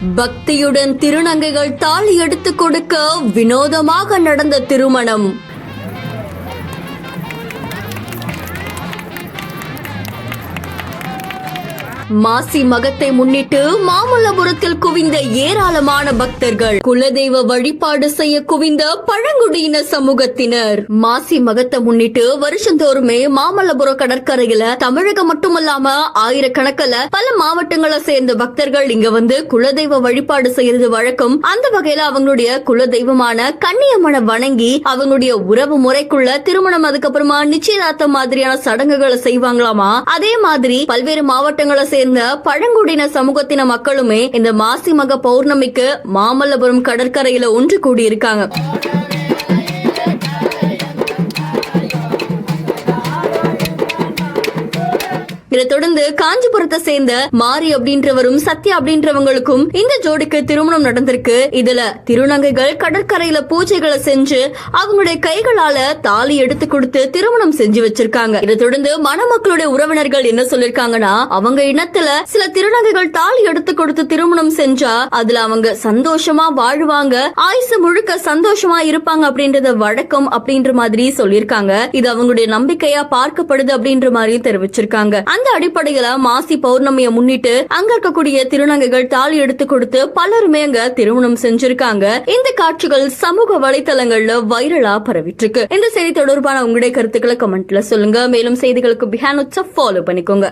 பக்தியுடன் திருநங்கைகள் தாலி எடுத்துக் கொடுக்க வினோதமாக நடந்த திருமணம். மாசி மகத்தை முன்னிட்டு மாமல்லபுரத்தில் குவிந்த ஏராளமான பக்தர்கள், குலதெய்வ வழிபாடு செய்ய குவிந்த பழங்குடியின சமூகத்தினர். மாசி மகத்தை முன்னிட்டு வருஷந்தோறுமே மாமல்லபுரம் கடற்கரையில தமிழகம் மட்டுமல்லாம ஆயிரக்கணக்கில் பல மாவட்டங்களை சேர்ந்த பக்தர்கள் இங்க வந்து குலதெய்வ வழிபாடு செய்யறது வழக்கம். அந்த வகையில அவங்களுடைய குலதெய்வமான கன்னியம்மனை வணங்கி அவங்களுடைய உறவு முறைக்குள்ள திருமணம், அதுக்கப்புறமா நிச்சயதார்த்தம் மாதிரியான சடங்குகளை செய்வாங்களாமா. அதே மாதிரி பல்வேறு மாவட்டங்களை சேர்ந்த பழங்குடியின சமூகத்தின மக்களுமே இந்த மாசி மக பௌர்ணமிக்கு மாமல்லபுரம் கடற்கரையில ஒன்று கூடியிருக்காங்க. இதை தொடர்ந்து காஞ்சிபுரத்தை சேர்ந்த மாரி அப்படின்றவரும் சத்யா அப்படின்றவங்களுக்கும் இந்த ஜோடிக்கு திருமணம் நடந்திருக்கு. இதுல திருநங்கைகள் கடற்கரையில பூஜைகளை செஞ்சு அவங்களுடைய கைகளால தாலி எடுத்து கொடுத்து திருமணம் செஞ்சு வச்சிருக்காங்க. இதை தொடர்ந்து மணமக்களுடைய உறவினர்கள் என்ன சொல்லிருக்காங்கன்னா, அவங்க இனத்துல சில திருநங்கைகள் தாலி எடுத்து கொடுத்து திருமணம் செஞ்சா அதுல அவங்க சந்தோஷமா வாழ்வாங்க, ஆயுசு முழுக்க சந்தோஷமா இருப்பாங்க அப்படின்றத வழக்கம் அப்படின்ற மாதிரி சொல்லிருக்காங்க. இது அவங்களுடைய நம்பிக்கையா பார்க்கப்படுது அப்படின்ற மாதிரி தெரிவிச்சிருக்காங்க. அந்த அடிப்படையில மாசி பௌர்ணமியை முன்னிட்டு அங்க இருக்கக்கூடிய திருநங்கைகள் தாலி எடுத்து கொடுத்து பலருமே அங்க திருமணம் செஞ்சிருக்காங்க. இந்த காட்சிகள் சமூக வலைதளங்கள்ல வைரலா பரவிட்டு இருக்கு. இந்த செய்தி தொடர்பான உங்களுடைய கருத்துக்களை கமெண்ட்ல சொல்லுங்க. மேலும் செய்திகளுக்கு பிஹாண்ட் ஃபாலோ பண்ணிக்கோங்க.